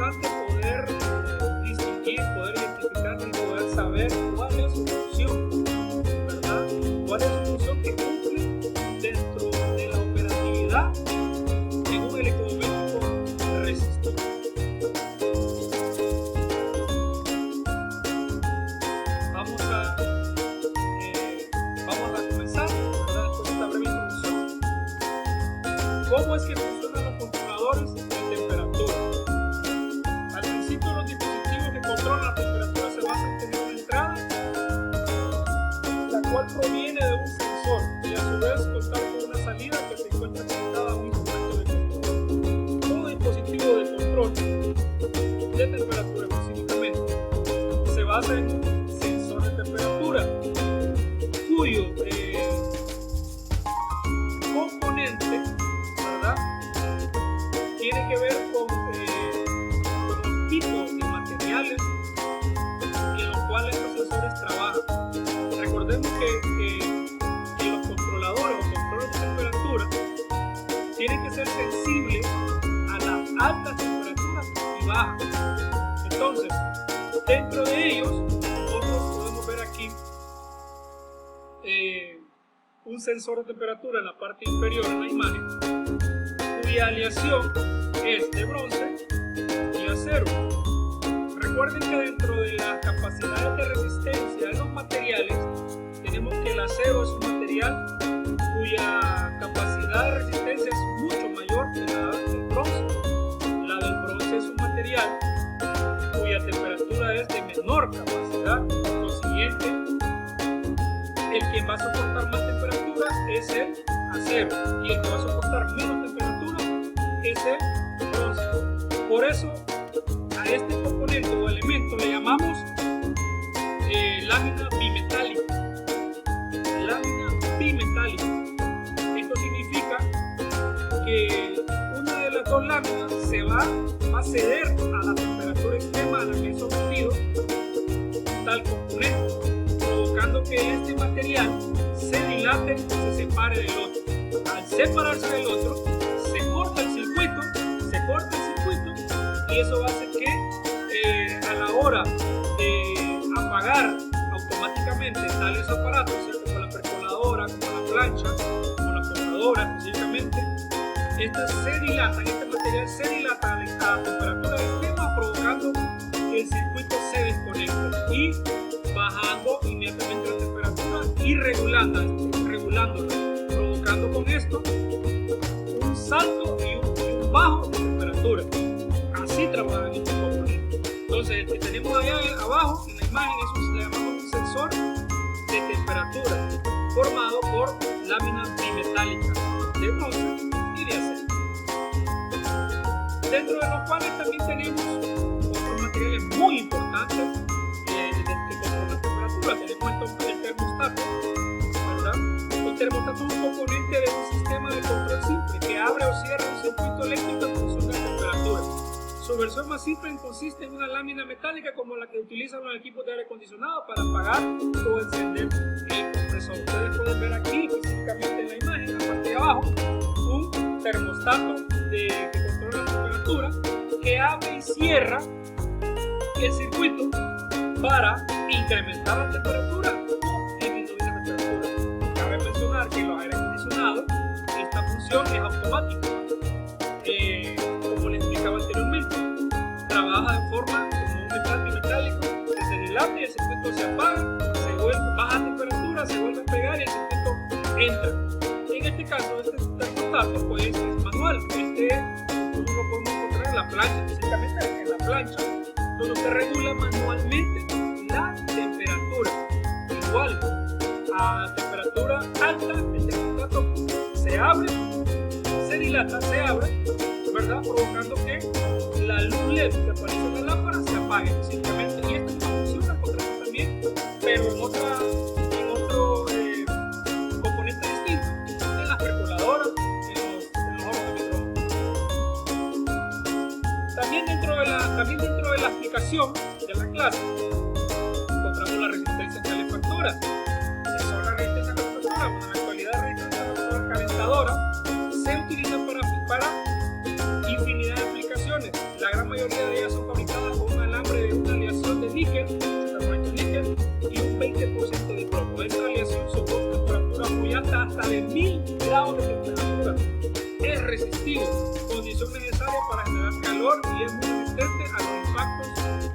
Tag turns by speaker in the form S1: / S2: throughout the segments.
S1: importante poder distinguir, poder identificar y poder saber cuál es su función, ¿verdad? ¿Cuál es su función que cumple dentro de la operatividad en un electrodoméstico resistor? Vamos a comenzar, ¿verdad? Después de esta breve introducción. ¿Cómo es que funcionan los controladores de temperatura? Al principio, los dispositivos que controlan la temperatura se basan en tener una entrada, la cual proviene de un sensor y a su vez contar con una salida que se encuentra conectada a un instrumento de control. Todo dispositivo de control de temperatura específicamente se basa en un sensor de temperatura cuyo componente, ¿verdad?, tiene que ver con los tipos de materiales en los cuales los sensores trabajan. Recordemos que los controladores o controles de temperatura tienen que ser sensibles a las altas temperaturas y bajas. Entonces, dentro de ellos, nosotros podemos ver aquí un sensor de temperatura en la parte inferior de la imagen, cuya aleación es de bronce y acero. Recuerden que dentro de las capacidades de resistencia de los materiales, tenemos que el acero es un material cuya capacidad de resistencia es mucho mayor que la del bronce. La del bronce es un material cuya temperatura es de menor capacidad. Por consiguiente, el que va a soportar más temperatura es el acero y el que va a soportar menos temperatura es el bronce. Por eso a este componente o elemento le llamamos lámina bimetálica. Lámina bimetálica. Esto significa que una de las dos láminas va a ceder a la temperatura extrema a la que es sometido tal componente, provocando que este material se dilate o se separe del otro. Al separarse del otro, se corta el circuito y eso hace que a la hora de apagar automáticamente tales aparatos, como la percoladora, como la plancha, como la cortadora específicamente, este material se dilata a temperatura extrema, provocando que el circuito se desconecte y bajando inmediatamente la temperatura y regulándola, provocando con esto un salto y un bajo de temperatura. Así trabajan estos componentes. Entonces, el que tenemos allá abajo en la imagen le llamamos un sensor de temperatura formado por láminas bimetálicas de bronce y de acero, dentro de los cuales también tenemos otros materiales muy importantes que controlan la temperatura. Tenemos el termostato, ¿verdad? El termostato es un componente de un sistema de control simple que abre o cierra un circuito eléctrico en función de la temperatura. Su versión más simple consiste en una lámina metálica como la que utilizan los equipos de aire acondicionado para apagar o encender el compresor. Ustedes pueden ver aquí específicamente en la imagen, en la parte de abajo, un termostato que controla la temperatura que abre y cierra el circuito para incrementar la temperatura o disminuir la temperatura. Cabe mencionar que en los aire acondicionados esta función es automática. Como les explicaba anteriormente, trabaja de forma como un metal bimetálico que se dilata y el circuito se apaga, baja temperatura, se vuelve a pegar y el circuito entra. En este caso, este termostato pues, es manual. Nosotros lo podemos encontrar en la plancha, específicamente en la plancha, donde se regula manualmente la temperatura. Igual, a temperatura alta, el termostato se abre, se dilata, se abre, ¿verdad? Provocando que la luz LED que aparece en la lámpara se apague específicamente. Y esto funciona también, pero en otro componente distinto, en las percoladoras, en los hornos de microondas. También dentro de la aplicación de la clase encontramos la resistencia a calefactura. ¿Qué son la resistencia a calefactura? Bueno, en la actualidad la resistencia calentadora se utiliza para infinidad de aplicaciones. La gran mayoría de de ellas son fabricadas con un alambre de una aleación de níquel, 80% níquel y un 20% de plomo. Esta aleación soporta temperaturas muy altas, hasta de 1000 grados de temperatura. Es resistivo, condición necesaria para generar calor y es muy resistente a los impactos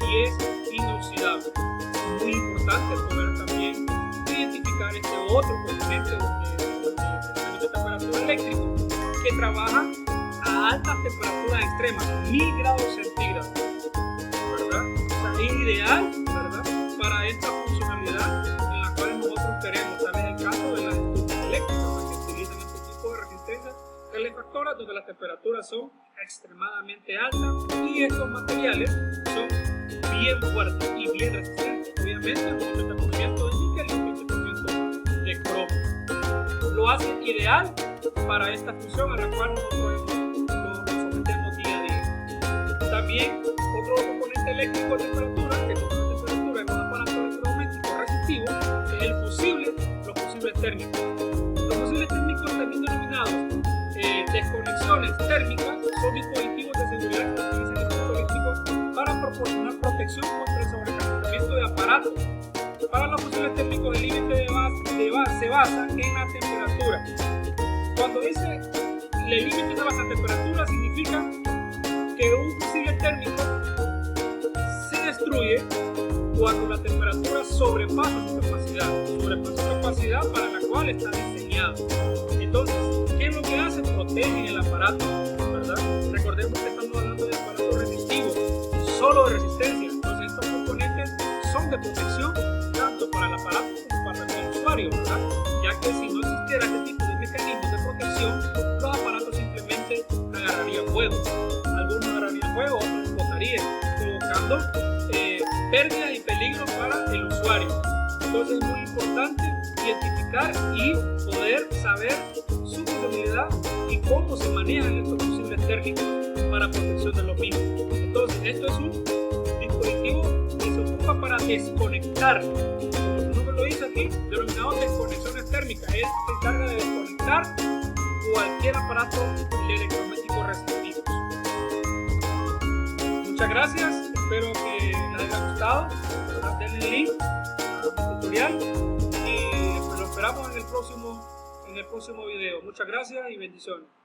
S1: y es inoxidable. Muy importante poder también identificar este otro componente de temperatura eléctrico que trabaja a altas temperaturas extremas, 1000 grados centígrados, ¿verdad? O sea, es ideal, ¿verdad?, para esta funcionalidad en la cual nosotros queremos. Tal es el caso de las estufas eléctricas que utilizan este tipo de resistencia calefactoras donde las temperaturas son extremadamente altas y estos materiales son bien fuertes y bien resistentes. Obviamente, un 80% de níquel y un 20% de cromo. Lo hace ideal para esta función a la cual nosotros nos sometemos día a día. También, otro componente eléctrico de temperatura, que controla la temperatura en un aparato electrodoméstico resistivo, es los fusibles térmicos. Los fusibles térmicos, también denominados desconexiones térmicas, son dispositivos de seguridad que utilizan el equipo eléctrico para proporcionar protección contra el sobrecalentamiento de aparatos. Para los fusibles térmicos, el límite se basa en la temperatura. Cuando dice el límite se basa en temperatura, significa que un fusible térmico se destruye cuando la temperatura sobrepasa su capacidad para la cual está diseñado. Entonces, ¿qué es lo que hace? Protegen el aparato, ¿verdad? Recordemos que estamos hablando de aparatos resistivos, solo de resistencia. Entonces, estos componentes son de protección tanto para el aparato como para el usuario, ¿verdad? Ya que si no existiera este tipo de mecanismos de protección, los aparatos simplemente agarrarían fuego. Algunos agarrarían fuego, otros explotarían, provocando pérdidas y peligros para el usuario. Entonces, es muy importante identificar y poder saber su funcionalidad y cómo se manejan estos fusibles térmicos para protección de los mismos. Entonces, esto es un dispositivo que se ocupa para desconectar, como su nombre lo dice aquí, denominado desconexiones térmicas. Él se encarga de desconectar cualquier aparato electrodoméstico resistivo. Muchas gracias, espero que les haya gustado. Denle el link a mi tutorial y lo esperamos en el próximo video. Muchas gracias y bendiciones.